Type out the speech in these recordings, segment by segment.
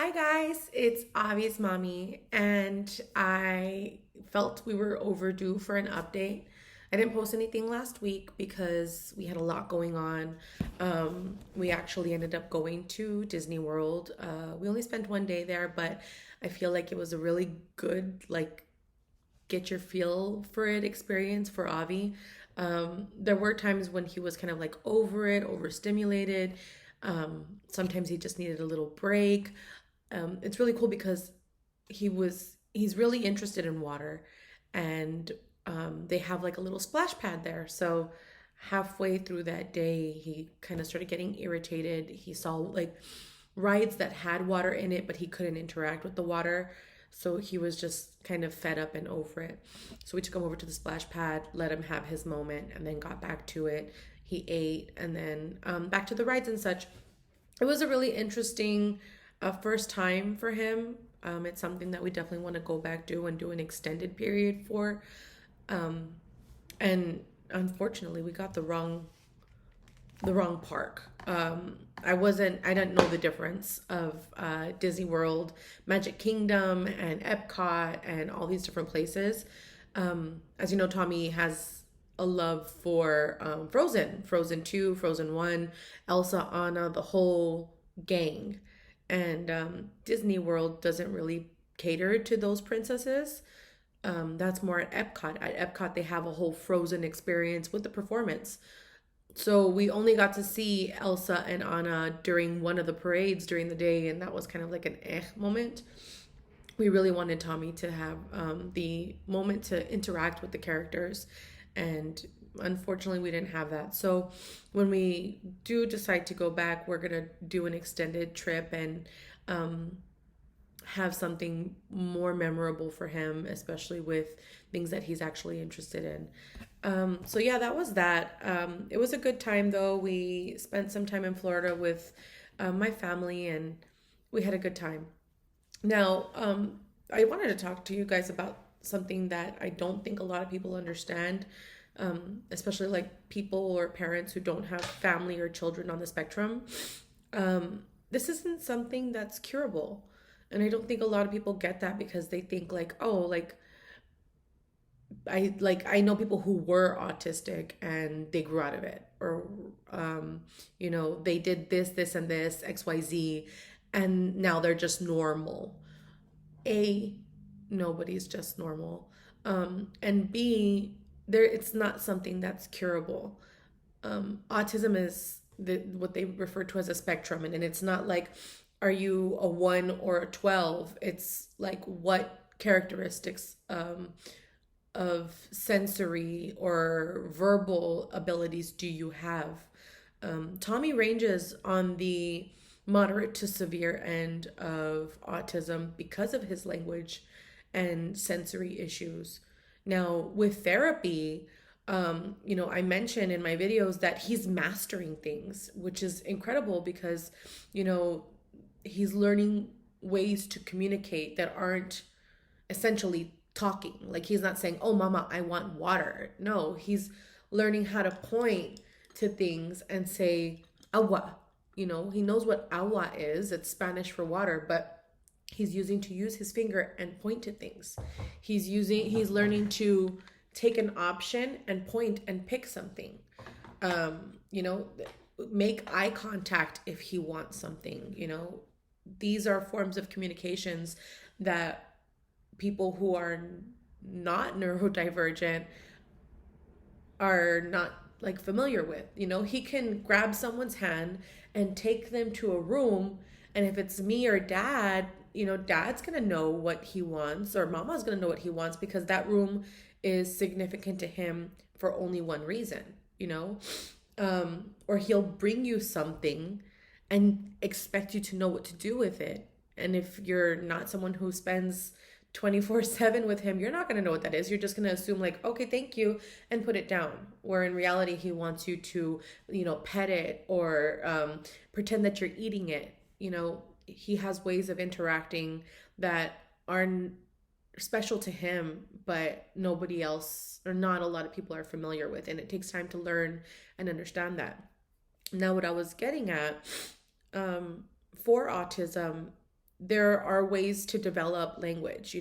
Hi guys, it's Avi's mommy, and I felt we were overdue for an update. I didn't post anything last week because we had a lot going on. We actually ended up going to Disney World. We only spent one day there, but I feel like it was a really good, get your feel for it experience for Avi. There were times when he was kind of like over it, overstimulated. Sometimes he just needed a little break. It's really cool because he's really interested in water, and they have like a little splash pad there. So halfway through that day, he kind of started getting irritated. He saw like rides that had water in it, but he couldn't interact with the water. So he was just kind of fed up and over it. So we took him over to the splash pad, let him have his moment, and then got back to it. He ate, and then back to the rides and such. It was a really interesting first time for him. It's something that we definitely want to go back to and do an extended period for. Um, and unfortunately, we got the wrong park. I didn't know the difference of Disney World, Magic Kingdom, and Epcot, and all these different places. As you know, Tommy has a love for Frozen 2, Frozen 1, Elsa, Anna, the whole gang. And Disney World doesn't really cater to those princesses. That's more at Epcot. At Epcot, they have a whole Frozen experience with the performance. So we only got to see Elsa and Anna during one of the parades during the day, and that was kind of like an moment. We really wanted Tommy to have the moment to interact with the characters, and unfortunately, we didn't have that. So when we do decide to go back, we're gonna do an extended trip and um, have something more memorable for him, especially with things that he's actually interested in. So yeah, that was that. It was a good time though. We spent some time in Florida with my family, and we had a good time. Now, I wanted to talk to you guys about something that I don't think a lot of people understand, especially like people or parents who don't have family or children on the spectrum. This isn't something that's curable. And I don't think a lot of people get that because they think like, oh, I know people who were autistic and they grew out of it, or they did this and this XYZ, and now they're just normal. A, nobody's just normal. And B, there it's not something that's curable. Autism is what they refer to as a spectrum, and it's not like are you a 1 or a 12. It's like what characteristics of sensory or verbal abilities do you have. Tommy ranges on the moderate to severe end of autism because of his language and sensory issues. Now, with therapy, I mentioned in my videos that he's mastering things, which is incredible because, you know, he's learning ways to communicate that aren't essentially talking. Like he's not saying, "Oh, mama, I want water." No, he's learning how to point to things and say, "Agua." He knows what agua is. It's Spanish for water, but he's using his finger and point to things. He's learning to take an option and point and pick something. You know, make eye contact if he wants something. These are forms of communications that people who are not neurodivergent are not like familiar with. He can grab someone's hand and take them to a room, and if it's me or dad, dad's going to know what he wants, or mama's going to know what he wants, because that room is significant to him for only one reason, or he'll bring you something and expect you to know what to do with it. And if you're not someone who spends 24/7 with him, you're not going to know what that is. You're just going to assume like, okay, thank you, and put it down. Where in reality, he wants you to, pet it, or pretend that you're eating it. He has ways of interacting that are special to him, but nobody else, or not a lot of people, are familiar with. And it takes time to learn and understand that. Now, what I was getting at, for autism, there are ways to develop language.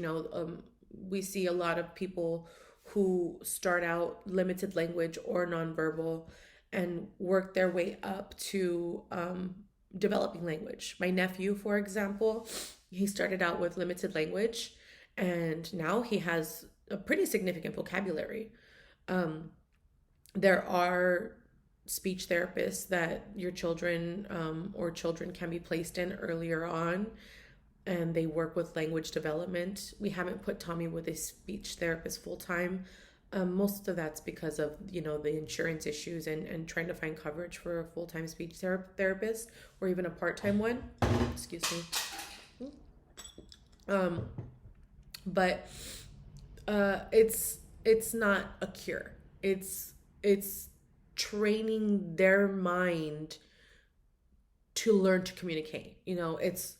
We see a lot of people who start out limited language or nonverbal and work their way up to developing language. My nephew, for example, he started out with limited language and now he has a pretty significant vocabulary. Um, there are speech therapists that your children or children can be placed in earlier on, and they work with language development. We haven't put Tommy with a speech therapist full time. Most of that's because of the insurance issues and trying to find coverage for a full time speech therapist or even a part time one. Excuse me. Um, but it's not a cure. It's training their mind to learn to communicate. It's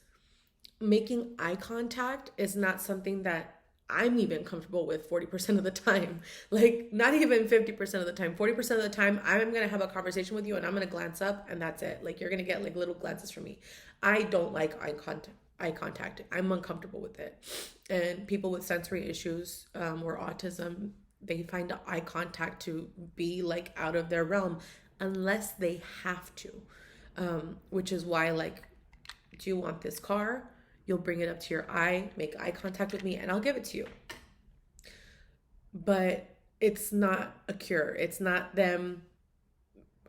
making eye contact is not something that I'm even comfortable with 40% of the time. Like, not even 50% of the time. 40% of the time, I'm going to have a conversation with you and I'm going to glance up and that's it. Like, you're going to get like little glances from me. I don't like eye contact. I'm uncomfortable with it. And people with sensory issues or autism, they find eye contact to be like out of their realm unless they have to. Which is why, like, do you want this car? You'll bring it up to your eye, make eye contact with me, and I'll give it to you. But it's not a cure. It's not them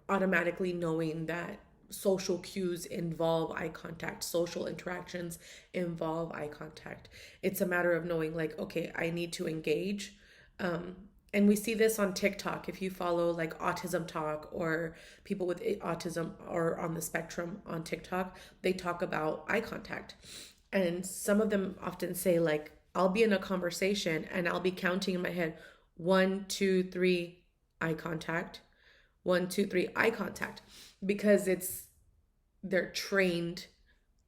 automatically knowing that social cues involve eye contact, social interactions involve eye contact. It's a matter of knowing, like, okay, I need to engage. And we see this on TikTok. If you follow like autism talk or people with autism or on the spectrum on TikTok, they talk about eye contact. And some of them often say, like, I'll be in a conversation and I'll be counting in my head 1, 2, 3, eye contact, 1, 2, 3, eye contact, because they're trained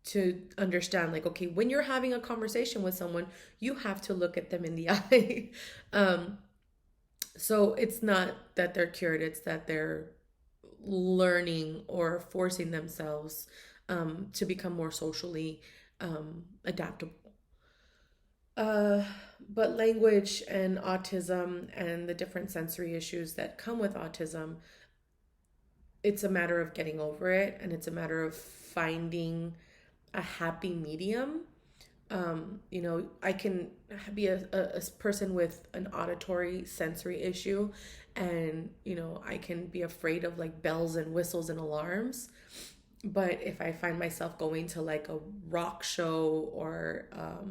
to understand, like, okay, when you're having a conversation with someone, you have to look at them in the eye. So it's not that they're cured, it's that they're learning or forcing themselves to become more socially adaptable. Uh, but language and autism and the different sensory issues that come with autism, it's a matter of getting over it and it's a matter of finding a happy medium. I can be a person with an auditory sensory issue, and I can be afraid of like bells and whistles and alarms. But if I find myself going to like a rock show or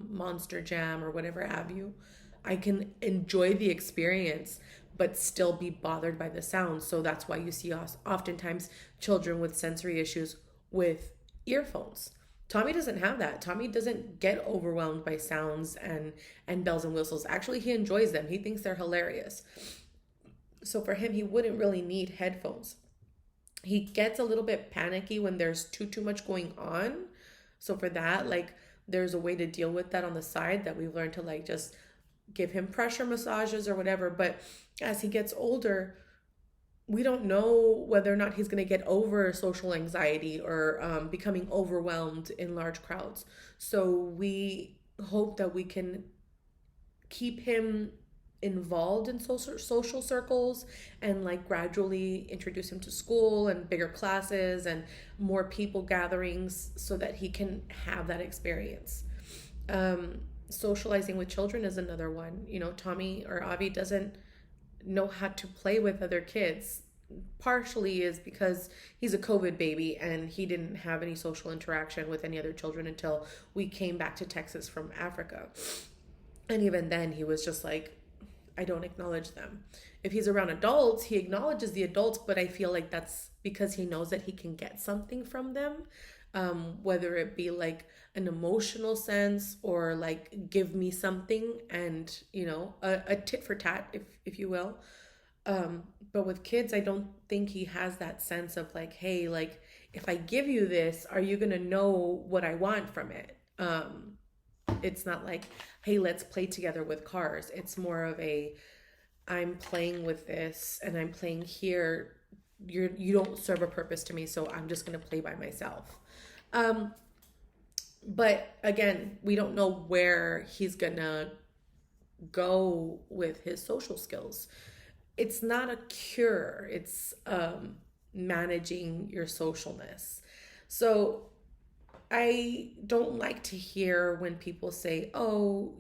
Monster Jam or whatever have you, I can enjoy the experience but still be bothered by the sound. So that's why you see us oftentimes children with sensory issues with earphones. Tommy doesn't have that. Tommy doesn't get overwhelmed by sounds and bells and whistles. Actually, he enjoys them. He thinks they're hilarious. So for him, he wouldn't really need headphones. He gets a little bit panicky when there's too much going on. So for that, like, there's a way to deal with that on the side that we've learned to like just give him pressure massages or whatever. But as he gets older, we don't know whether or not he's going to get over social anxiety or becoming overwhelmed in large crowds. So we hope that we can keep him involved in social circles and like gradually introduce him to school and bigger classes and more people gatherings so that he can have that experience. Socializing with children is another one. Tommy or Avi doesn't know how to play with other kids. Partially is because he's a COVID baby and he didn't have any social interaction with any other children until we came back to Texas from Africa. And even then, he was just like, I don't acknowledge them. If he's around adults, he acknowledges the adults, but I feel like that's because he knows that he can get something from them, whether it be like an emotional sense or like give me something and, a tit for tat, if you will. But with kids, I don't think he has that sense of like, hey, like, if I give you this, are you going to know what I want from it? It's not like, hey, let's play together with cars. It's more of a, I'm playing with this and I'm playing here. You don't serve a purpose to me, so I'm just going to play by myself. Um, But again, we don't know where he's gonna go with his social skills. It's not a cure, it's managing your socialness. So I don't like to hear when people say, oh,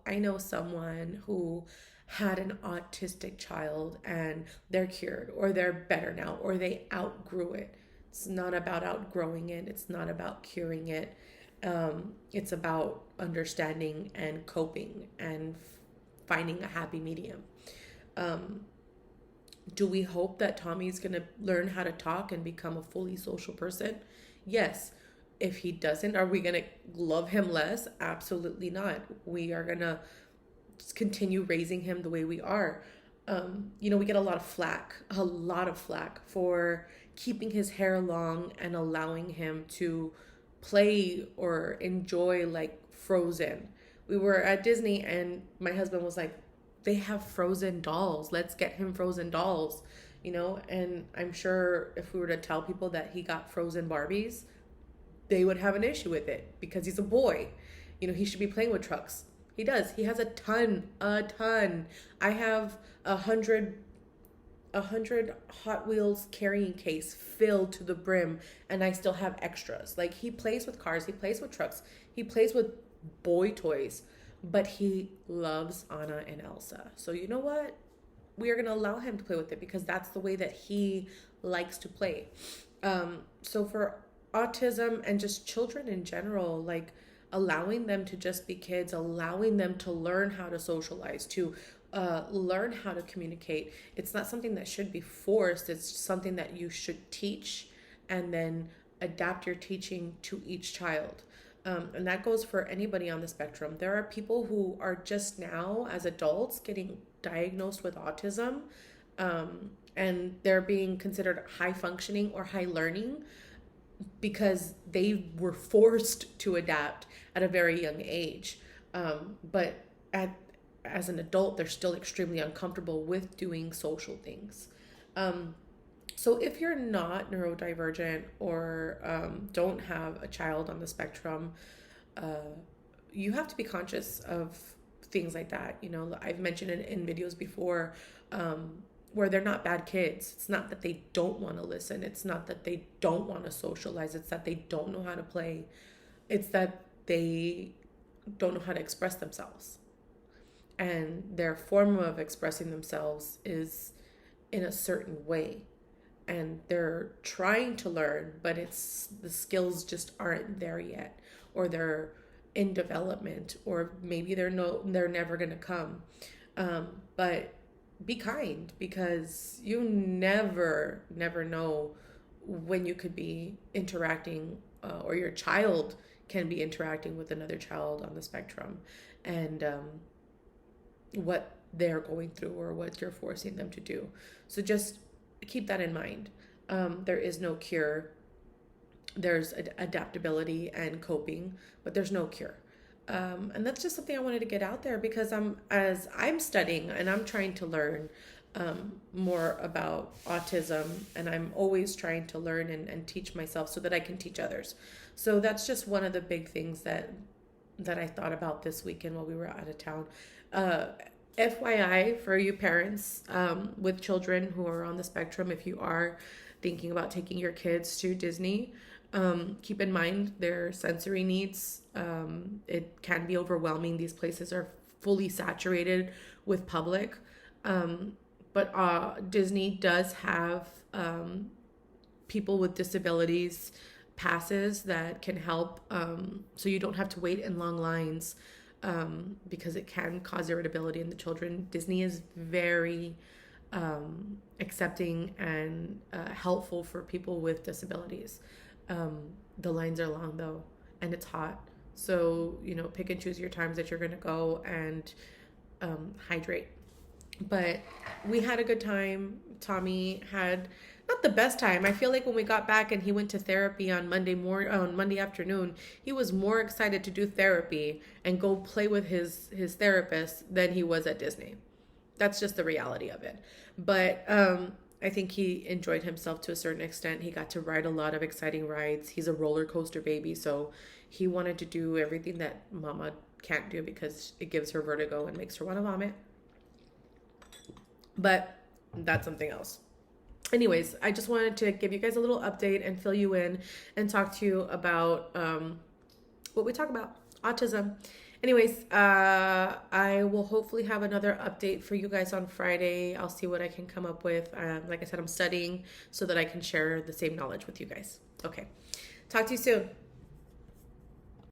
I know someone who had an autistic child and they're cured or they're better now or they outgrew it. It's not about outgrowing it, it's not about curing it. It's about understanding and coping and finding a happy medium. Um, do we hope that Tommy's going to learn how to talk and become a fully social person? Yes. If he doesn't, are we going to love him less? Absolutely not. We are going to continue raising him the way we are. We get a lot of flack for keeping his hair long and allowing him to play or enjoy like Frozen. We were at Disney and my husband was like, they have Frozen dolls. Let's get him Frozen dolls, and I'm sure if we were to tell people that he got Frozen Barbies, they would have an issue with it because he's a boy. He should be playing with trucks. He does. He has a ton. I have a hundred Hot Wheels carrying case filled to the brim, and I still have extras. Like, he plays with cars, he plays with trucks, he plays with boy toys, but he loves Anna and Elsa. So you know what? We are gonna allow him to play with it because that's the way that he likes to play. So for autism and just children in general, like allowing them to just be kids, allowing them to learn how to socialize, to learn how to communicate. It's not something that should be forced. It's something that you should teach and then adapt your teaching to each child. And that goes for anybody on the spectrum. There are people who are just now, as adults, getting diagnosed with autism, and they're being considered high functioning or high learning because they were forced to adapt at a very young age. But as an adult, they're still extremely uncomfortable with doing social things. So if you're not neurodivergent or don't have a child on the spectrum, you have to be conscious of things like that. I've mentioned it in videos before, where they're not bad kids. It's not that they don't want to listen. It's not that they don't want to socialize. It's that they don't know how to play. It's that they don't know how to express themselves. And their form of expressing themselves is in a certain way. And they're trying to learn, but it's the skills just aren't there yet, or they're in development, or maybe they're never gonna come. But be kind, because you never know when you could be interacting, or your child can be interacting with another child on the spectrum, and what they're going through or what you're forcing them to do. So just keep that in mind. There is no cure. There's adaptability and coping, but there's no cure. And that's just something I wanted to get out there because as I'm studying and I'm trying to learn more about autism, and I'm always trying to learn and teach myself so that I can teach others. So that's just one of the big things that I thought about this weekend while we were out of town. FYI, for you parents with children who are on the spectrum, if you are thinking about taking your kids to Disney, keep in mind their sensory needs. It can be overwhelming. These places are fully saturated with public. But Disney does have people with disabilities passes that can help, so you don't have to wait in long lines, because it can cause irritability in the children. Disney is very accepting and helpful for people with disabilities. The lines are long though, and it's hot. So, pick and choose your times that you're going to go and hydrate. But we had a good time. Tommy had not the best time. I feel like when we got back and he went to therapy on Monday afternoon, he was more excited to do therapy and go play with his therapist than he was at Disney. That's just the reality of it. But I think he enjoyed himself to a certain extent. He got to ride a lot of exciting rides. He's a roller coaster baby, so he wanted to do everything that mama can't do because it gives her vertigo and makes her want to vomit. But that's something else. Anyways, I just wanted to give you guys a little update and fill you in and talk to you about what we talk about, autism. Anyways, I will hopefully have another update for you guys on Friday. I'll see what I can come up with. Like I said, I'm studying so that I can share the same knowledge with you guys. Okay. Talk to you soon.